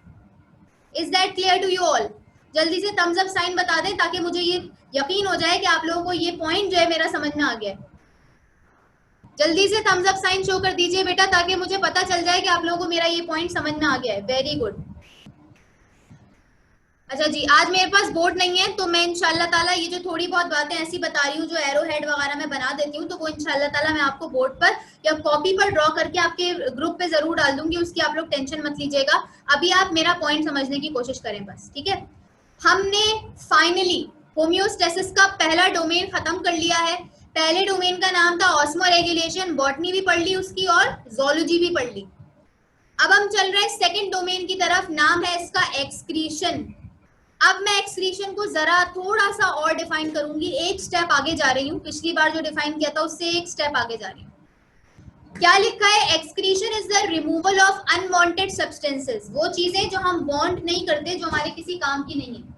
Is that clear to you all? जल्दी से थम्स अप साइन बता दें ताकि मुझे ये यकीन हो जाए कि आप लोगों को ये पॉइंट जो है मेरा समझ में आ गया है। जल्दी से थम्स अप साइन शो कर दीजिए बेटा, ताकि मुझे पता चल जाए कि आप लोगों को मेरा ये पॉइंट समझ में आ गया है। Very good. अच्छा जी, आज मेरे पास बोर्ड नहीं है तो मैं इंशाल्लाह ताला ये जो थोड़ी बहुत बातें ऐसी बता रही हूँ, जो एरो हेड वगैरह मैं बना देती हूँ, तो वो इंशाल्लाह ताला मैं आपको बोर्ड पर या कॉपी पर ड्रॉ करके आपके ग्रुप पे जरूर डाल दूंगी। उसकी आप लोग टेंशन मत लीजिएगा। अभी आप मेरा पॉइंट समझने की कोशिश करें बस, ठीक है। हमने फाइनली होम्योस्टेसिस का पहला डोमेन खत्म कर लिया है। पहले डोमेन का नाम था ऑस्मोरेगुलेशन, बॉटनी भी पढ़ ली उसकी और जोलॉजी भी पढ़ ली। अब हम चल रहे हैं सेकंड डोमेन की तरफ, नाम है इसका एक्सक्रीशन। अब मैं एक्सक्रीशन को जरा थोड़ा सा और डिफाइन करूंगी, एक स्टेप आगे जा रही हूँ, पिछली बार जो डिफाइन किया था उससे एक स्टेप आगे जा रही हूँ। क्या लिखा है? Excretion is the removal of unwanted substances, वो चीजें जो हम वांट नहीं करते, जो हमारे किसी काम की नहीं है।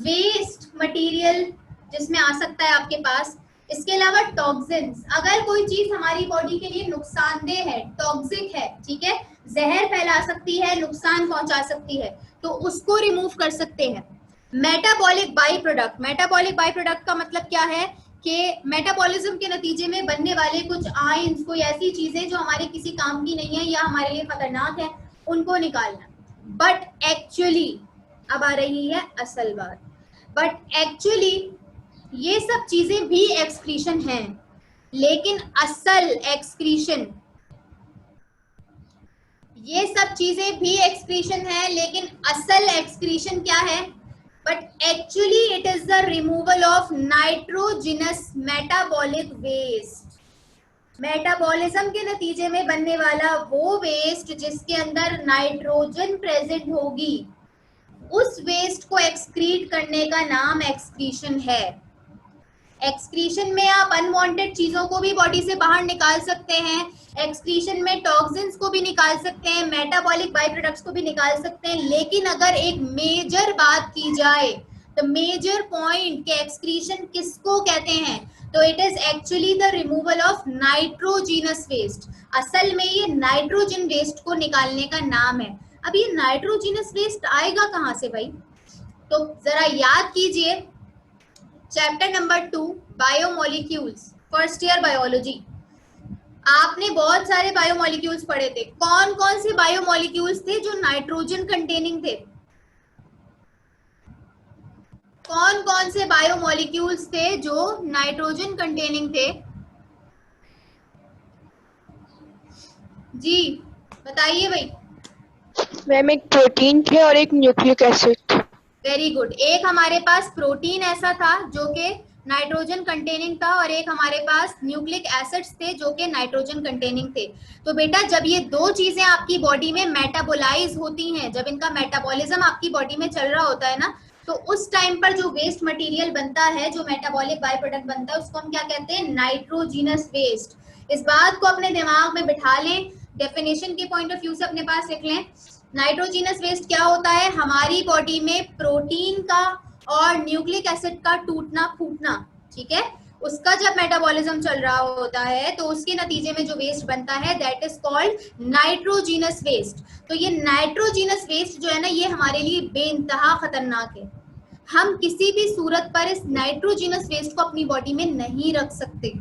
वेस्ट मटेरियल जिसमें आ सकता है आपके पास, इसके अलावा टॉक्सिन्स, अगर कोई चीज हमारी बॉडी के लिए नुकसानदेह है, टॉक्सिक है, ठीक है, जहर फैला सकती है, नुकसान पहुंचा सकती है, तो उसको रिमूव कर सकते हैं। Metabolic by product, metabolic by product का मतलब क्या है कि मेटाबॉलिज्म के नतीजे में बनने वाले कुछ आयंस, कोई ऐसी चीजें जो हमारे किसी काम की नहीं है या हमारे लिए खतरनाक है, उनको निकालना। बट एक्चुअली, अब आ रही है असल बात, बट एक्चुअली ये सब चीजें भी एक्सक्रीशन हैं, लेकिन असल एक्सक्रीशन, ये सब चीजें भी एक्सक्रीशन है, लेकिन असल एक्सक्रीशन क्या है? But actually it is the removal of nitrogenous metabolic waste. Metabolism के नतीजे में बनने वाला वो वेस्ट जिसके अंदर नाइट्रोजन प्रेजेंट होगी, उस वेस्ट को एक्सक्रीट करने का नाम एक्सक्रीशन है। एक्सक्रीशन में आप अनवांटेड चीजों को भी बॉडी से बाहर निकाल सकते हैं, एक्सक्रीशन में टॉक्सिन्स को भी निकाल सकते हैं, मेटाबॉलिक बाई प्रोडक्ट्स को भी निकाल सकते हैं। लेकिन अगर एक मेजर बात की जाए, द मेजर पॉइंट कि एक्सक्रीशन किसको कहते हैं, तो it is actually the removal of nitrogenous waste. असल में ये नाइट्रोजन वेस्ट को निकालने का नाम है। अब ये नाइट्रोजिनस वेस्ट आएगा कहाँ से भाई? तो जरा याद कीजिए, chapter number 2 biomolecules, first year biology, आपने बहुत सारे बायोमोलिक्यूल्स पढ़े थे। कौन कौन से बायोमोलिक्यूल्स थे जो नाइट्रोजन कंटेनिंग थे? कौन कौन से बायोमोलिक्यूल्स थे जो नाइट्रोजन कंटेनिंग थे? जी बताइए भाई। मैम एक प्रोटीन थे और एक न्यूक्लिक एसिड। Very good. एक हमारे पास प्रोटीन ऐसा था जो कि नाइट्रोजन कंटेनिंग था, और एक हमारे पास न्यूक्लिक एसिड्स थे जो कि नाइट्रोजन कंटेनिंग थे। तो बेटा जब ये दो चीजें आपकी बॉडी में मेटाबोलाइज होती हैं, जब इनका मेटाबॉलिज्म आपकी बॉडी में चल रहा होता है ना, तो उस टाइम पर जो वेस्ट मटेरियल बनता है, जो मेटाबॉलिक बाय प्रोडक्ट बनता है, उसको हम क्या कहते हैं? Nitrogenous waste. इस बात को अपने दिमाग में बिठा लें, डेफिनेशन के पॉइंट ऑफ व्यू से अपने पास लिख लें। नाइट्रोजिनस वेस्ट क्या होता है? हमारी बॉडी में प्रोटीन का और न्यूक्लिक एसिड का टूटना फूटना, ठीक है, उसका जब मेटाबॉलिज्म चल रहा होता है तो उसके नतीजे में जो वेस्ट बनता है, that is called nitrogenous waste. तो ये नाइट्रोजिनस वेस्ट जो है ना, ये हमारे लिए बेइंतहा खतरनाक है। हम किसी भी सूरत पर इस नाइट्रोजिनस वेस्ट को अपनी बॉडी में नहीं रख सकते।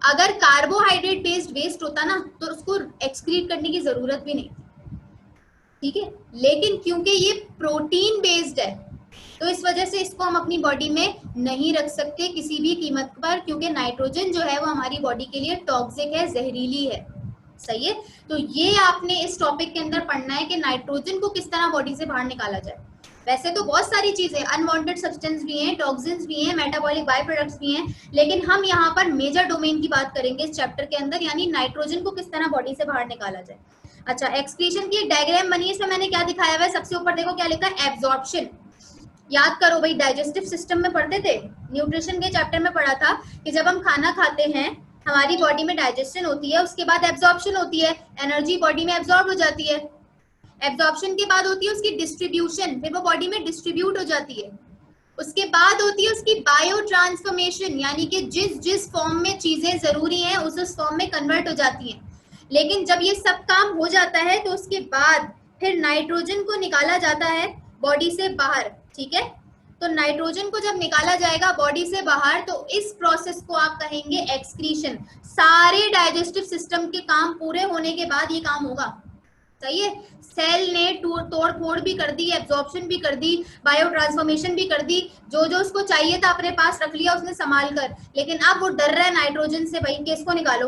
अगर कार्बोहाइड्रेट बेस्ड वेस्ट होता ना, तो उसको एक्सक्रीट करने की जरूरत भी नहीं, ठीक है, लेकिन क्योंकि ये प्रोटीन बेस्ड है, तो इस वजह से इसको हम अपनी बॉडी में नहीं रख सकते किसी भी कीमत पर, क्योंकि नाइट्रोजन जो है वो हमारी बॉडी के लिए टॉक्सिक है, जहरीली है। सही है। तो ये आपने इस टॉपिक के अंदर पढ़ना है कि नाइट्रोजन को किस तरह बॉडी से बाहर निकाला जाए। वैसे तो बहुत सारी चीजें, अनवांटेड सब्सटेंस भी हैं, टॉक्सिन्स भी हैं, मेटाबॉलिक बाय प्रोडक्ट्स भी हैं, लेकिन हम यहाँ पर मेजर डोमेन की बात करेंगे इस चैप्टर के अंदर, यानी नाइट्रोजन को किस तरह बॉडी से बाहर निकाला जाए। अच्छा, एक्सक्रीशन की डायग्राम बनी है, इसमें मैंने क्या दिखाया हुआ है? सबसे ऊपर देखो क्या लिखा है? एब्जॉर्प्शन। याद करो भाई, डाइजेस्टिव सिस्टम में पढ़ते थे, न्यूट्रिशन के चैप्टर में पढ़ा था कि जब हम खाना खाते हैं, हमारी बॉडी में डाइजेशन होती है, उसके बाद एब्जॉर्प्शन होती है, एनर्जी बॉडी में एब्जॉर्ब हो जाती है। एब्जॉर्प्शन के बाद होती है उसकी डिस्ट्रीब्यूशन, फिर वो बॉडी में डिस्ट्रीब्यूट हो जाती है। उसके बाद होती है उसकी बायो ट्रांसफॉर्मेशन, यानी कि जिस जिस फॉर्म में चीजें जरूरी हैं उस फॉर्म में कन्वर्ट हो जाती हैं। लेकिन जब ये सब काम हो जाता है तो उसके बाद फिर नाइट्रोजन को निकाला जाता है बॉडी से बाहर, ठीक है। तो नाइट्रोजन को जब निकाला जाएगा बॉडी से बाहर, तो इस प्रोसेस को आप कहेंगे एक्सक्रीशन। सारे डाइजेस्टिव सिस्टम के काम पूरे होने के बाद ये काम होगा। सही है। सेल ने तोड़ फोड़ भी कर दी, एब्जॉर्प्शन भी कर दी, बायो ट्रांसफॉर्मेशन भी कर दी, जो जो उसको चाहिए था अपने पास रख लिया उसने संभाल कर, लेकिन अब वो डर रहा है नाइट्रोजन से, भाई कि इसको निकालो।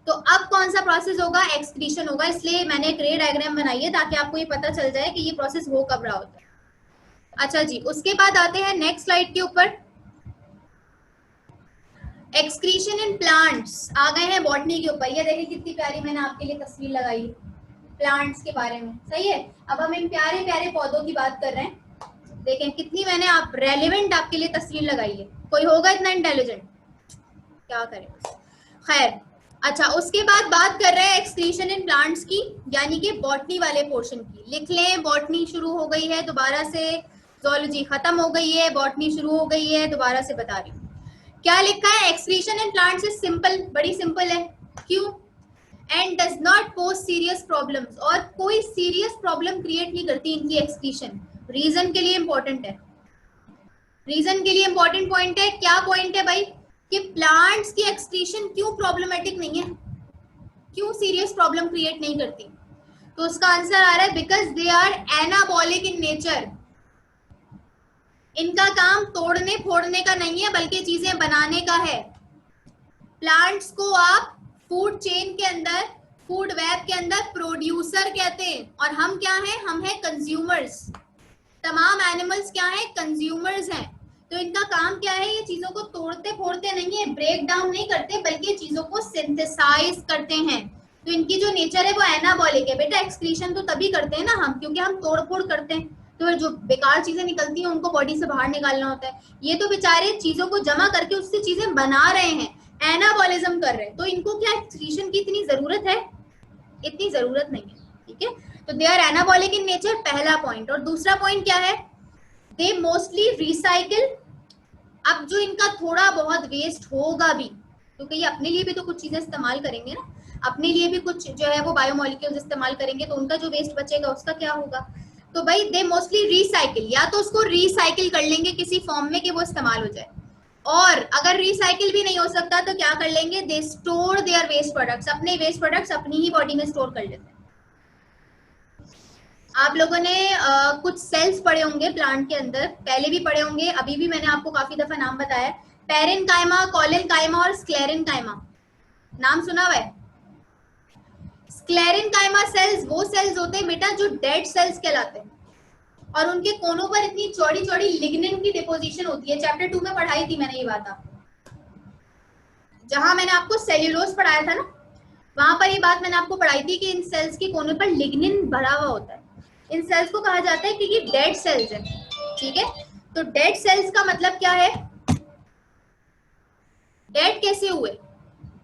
तो अब कौन सा प्रोसेस होगा? एक्सक्रीशन होगा। इसलिए मैंने एक रे डायग्राम बनाई है ताकि आपको ये पता चल जाए कि ये प्रोसेस हो कब रहा होता है। अच्छा जी, उसके बाद आते हैं नेक्स्ट स्लाइड के ऊपर। एक्सक्रीशन इन प्लांट्स, आ गए हैं बॉटनी के ऊपर। ये देखिए कितनी प्यारी मैंने आपके लिए तस्वीर लगाई प्लांट्स के बारे में। सही है। अब हम इन प्यारे प्यारे पौधों की बात कर रहे हैं। देखें कितनी मैंने आप रेलिवेंट आपके लिए तस्वीर लगाई है, कोई होगा इतना इंटेलिजेंट, क्या करें। खैर, अच्छा उसके बाद बात कर रहे हैं एक्सक्रीशन इन प्लांट्स की, यानी कि बॉटनी वाले पोर्शन की। लिख लें, बॉटनी शुरू हो गई है दोबारा से, ज़ूलॉजी खत्म हो गई है, बॉटनी शुरू हो गई है, दोबारा से बता रही हूँ। क्या लिखा है, excretion in plants is simple, बड़ी सिंपल है। क्यों? And does not pose serious problems, और कोई सीरियस प्रॉब्लम क्रिएट नहीं करती इनकी एक्सक्रीशन। रीजन के लिए इंपॉर्टेंट है, रीजन के लिए इंपॉर्टेंट पॉइंट है। क्या पॉइंट है भाई, कि प्लांट्स की एक्सक्रीशन क्यों प्रॉब्लमेटिक नहीं है, क्यों सीरियस प्रॉब्लम क्रिएट नहीं करती? तो उसका आंसर आ रहा है because they are anabolic in nature. इनका काम तोड़ने फोड़ने का नहीं है, बल्कि चीजें बनाने का है। प्लांट्स को आप फूड चेन के अंदर, फूड वेब के अंदर प्रोड्यूसर कहते हैं, और हम क्या हैं, हम हैं कंज्यूमर्स। तमाम एनिमल्स क्या हैं, कंज्यूमर्स हैं। तो इनका काम क्या है, ये चीजों को तोड़ते फोड़ते नहीं है, ब्रेक डाउन नहीं करते, बल्कि चीजों को सिंथेसाइज करते हैं। तो इनकी जो नेचर है वो एनाबॉलिक है। बेटा एक्सक्रीशन तो तभी करते हैं ना हम, क्योंकि हम तोड़ फोड़ करते हैं, तो जो बेकार चीजें निकलती हैं उनको बॉडी से बाहर निकालना होता है। ये तो बेचारे चीजों को जमा करके उससे चीजें बना रहे हैं, एनाबॉलिज्म कर रहे हैं। तो इनको क्या एक्सक्रीशन की इतनी जरूरत है? इतनी जरूरत नहीं है, ठीक है। तो they are anabolic in nature, पहला पॉइंट। और दूसरा पॉइंट क्या है, दे मोस्टली रिसाइकिल। अब जो इनका थोड़ा बहुत वेस्ट होगा भी, क्योंकि ये अपने लिए भी तो कुछ चीजें इस्तेमाल करेंगे ना, अपने लिए भी कुछ जो है वो बायोमोलिक्यूल्स इस्तेमाल करेंगे, तो उनका जो वेस्ट बचेगा उसका क्या होगा? तो भाई दे मोस्टली रिसाइकिल, या तो उसको रिसाइकिल कर लेंगे किसी फॉर्म में कि वो इस्तेमाल हो जाए, और अगर रिसाइकिल भी नहीं हो सकता तो क्या कर लेंगे, they store their waste products. अपने वेस्ट प्रोडक्ट्स अपनी ही बॉडी में स्टोर कर लेते हैं। आप लोगों ने कुछ सेल्स पढ़े होंगे प्लांट के अंदर, पहले भी पढ़े होंगे, अभी भी मैंने आपको काफी दफा नाम बताया है, पेरेन्काइमा, कोलेनकाइमा और स्क्लेरेन्काइमा। नाम सुना हुआ है? स्क्लेरेन्काइमा सेल्स वो सेल्स होते हैं बेटा जो डेड सेल्स कहलाते हैं, और उनके कोनों पर इतनी चौड़ी चौड़ी लिग्निन की डिपोजिशन होती है। चैप्टर 2 में पढ़ाई थी मैंने ये बात, आपको जहां मैंने आपको सेल्यूलोज पढ़ाया था ना, वहां पर ये बात मैंने आपको पढ़ाई थी कि इन सेल्स के कोनों पर लिग्निन भरा हुआ होता है। इन सेल्स को कहा जाता है कि ये डेड सेल्स है, ठीक है। तो डेड सेल्स का मतलब क्या है, डेड कैसे हुए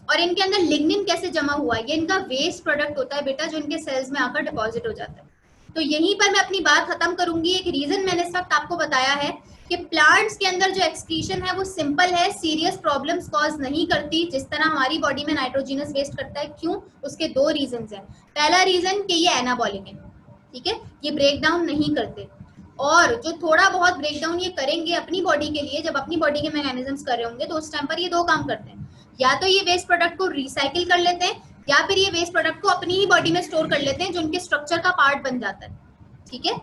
और इनके अंदर लिग्निन कैसे जमा हुआ, ये इनका वेस्ट प्रोडक्ट होता है बेटा, जो इनके सेल्स में आकर डिपॉजिट हो जाता है। तो यहीं पर मैं अपनी बात खत्म करूंगी। एक रीजन मैंने इस वक्त आपको बताया है कि प्लांट्स के अंदर जो एक्सक्रीशन है वो सिंपल है, सीरियस प्रॉब्लम्स कॉज नहीं करती जिस तरह हमारी बॉडी में नाइट्रोजिनस वेस्ट करता है। क्यों? उसके दो रीजंस हैं। पहला रीजन कि ये एनाबॉलिक है, ठीक है, ये ब्रेक डाउन नहीं करते, और जो थोड़ा बहुत ब्रेक डाउन ये करेंगे अपनी बॉडी के लिए, जब अपनी बॉडी के मैकेनिज्म्स कर रहे होंगे, तो उस टाइम पर ये दो काम करते हैं, या तो ये वेस्ट प्रोडक्ट को रिसाइकिल कर लेते हैं, या फिर ये वेस्ट प्रोडक्ट को अपनी ही बॉडी में स्टोर कर लेते हैं, जो उनके स्ट्रक्चर का पार्ट बन जाता है, ठीक है।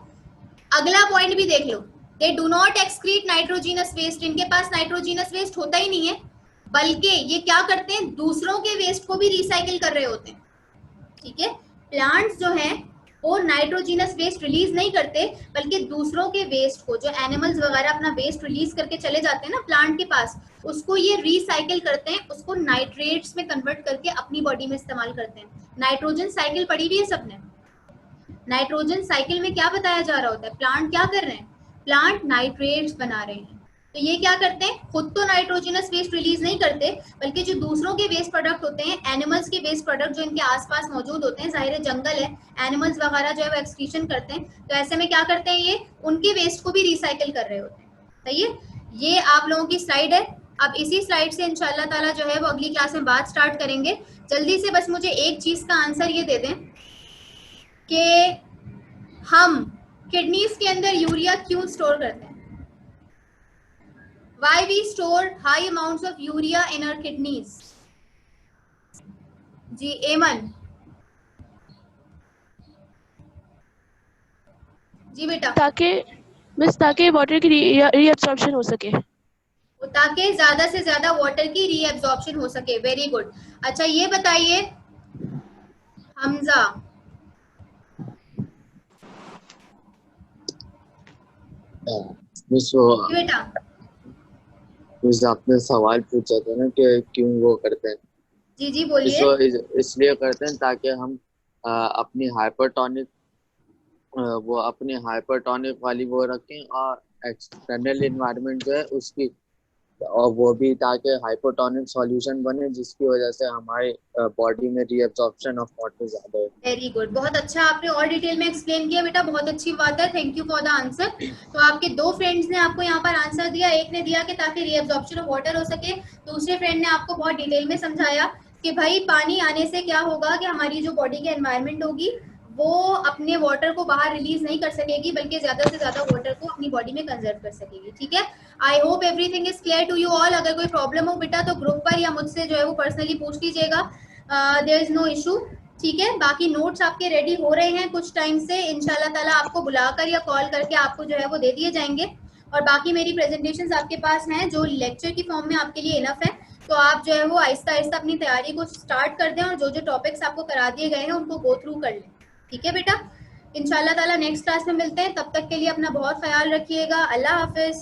अगला पॉइंट भी देख लो, they do not excrete nitrogenous waste. इनके पास नाइट्रोजिनस वेस्ट होता ही नहीं है, बल्कि ये क्या करते हैं, दूसरों के वेस्ट को भी रिसाइकिल कर रहे होते हैं, ठीक है। प्लांट्स जो हैं वो नाइट्रोजिनस वेस्ट रिलीज नहीं करते, बल्कि दूसरों के वेस्ट को, जो एनिमल्स वगैरह अपना वेस्ट रिलीज करके चले जाते हैं ना प्लांट के पास, उसको ये रिसाइकिल करते हैं, उसको नाइट्रेट्स में कन्वर्ट करके अपनी बॉडी में इस्तेमाल करते हैं। नाइट्रोजन साइकिल पढ़ी हुई है सबने? नाइट्रोजन साइकिल में क्या बताया जा रहा होता है, प्लांट क्या कर रहे हैं, प्लांट नाइट्रेट्स बना रहे हैं। तो ये क्या करते हैं, खुद तो नाइट्रोजनस वेस्ट रिलीज नहीं करते, बल्कि जो दूसरों के वेस्ट प्रोडक्ट होते हैं, एनिमल्स के वेस्ट प्रोडक्ट जो इनके आसपास मौजूद होते हैं, जाहिर जंगल है, एनिमल्स वगैरह जो है वो एक्सक्रीशन करते हैं, तो ऐसे में क्या करते हैं, ये उनके वेस्ट को भी रिसाइकिल कर रहे होते हैं। सही है, ये आप लोगों की स्लाइड है। अब इसी स्लाइड से इंशाल्लाह ताला जो है वो अगली क्लास में बात स्टार्ट करेंगे। जल्दी से बस मुझे एक चीज का आंसर ये दे दें कि हम किडनीज के अंदर यूरिया क्यों स्टोर करते हैं? Why we store high amounts of urea in our kidneys? जी एमन, जी बेटा। ताकि वाटर की रीअब्सॉर्प्शन हो सके, ताकि ज्यादा से ज्यादा वाटर की रीअब्सॉर्प्शन हो सके। Very good. अच्छा ये बताइए हमजा, बेटा आपने सवाल पूछा था ना कि क्यों वो करते हैं। जी जी बोलिए। इसलिए करते हैं ताकि हम अपनी हाइपरटोनिक वाली वो रखें, और एक्सटर्नल इन्वायरमेंट जो है उसकी, और वो भी ताकि हाइपोटोनिक सॉल्यूशन बने जिसकी वजह से हमारे बॉडी में रीअब्जॉर्प्शन ऑफ वाटर ज्यादा हो। वेरी गुड, बहुत अच्छा आपने और डिटेल में एक्सप्लेन किया बेटा, बहुत अच्छी बात है, thank you for the answer. तो आपके दो फ्रेंड्स ने आपको यहाँ पर आंसर दिया, एक ने दिया कि ताकि रीअब्जॉर्प्शन ऑफ वाटर हो सके, दूसरे फ्रेंड ने आपको बहुत डिटेल में समझाया कि भाई पानी आने से क्या होगा कि हमारी जो बॉडी की एनवायरनमेंट होगी वो अपने वाटर को बाहर रिलीज नहीं कर सकेगी, बल्कि ज्यादा से ज्यादा वाटर को अपनी बॉडी में कंजर्व कर सकेगी। ठीक है, I hope everything is clear to you all. अगर कोई प्रॉब्लम हो बेटा तो ग्रुप पर या मुझसे जो है वो पर्सनली पूछ लीजिएगा, देयर इज नो इशू। ठीक है, बाकी नोट्स आपके रेडी हो रहे हैं, कुछ टाइम से इंशाल्लाह ताला आपको बुलाकर या कॉल करके आपको जो है वो दे दिए जाएंगे। और बाकी मेरी प्रेजेंटेशंस आपके पास हैं जो लेक्चर की फॉर्म में आपके लिए इनफ है, तो आप जो है वो आहिस्ता आहिस्ता अपनी तैयारी को स्टार्ट कर दें और जो जो टॉपिक्स आपको करा दिए गए हैं उनको गो थ्रू कर लें। ठीक है बेटा, इंशाल्लाह ताला नेक्स्ट क्लास में मिलते हैं, तब तक के लिए अपना बहुत ख्याल रखिएगा। अल्लाह हाफिज।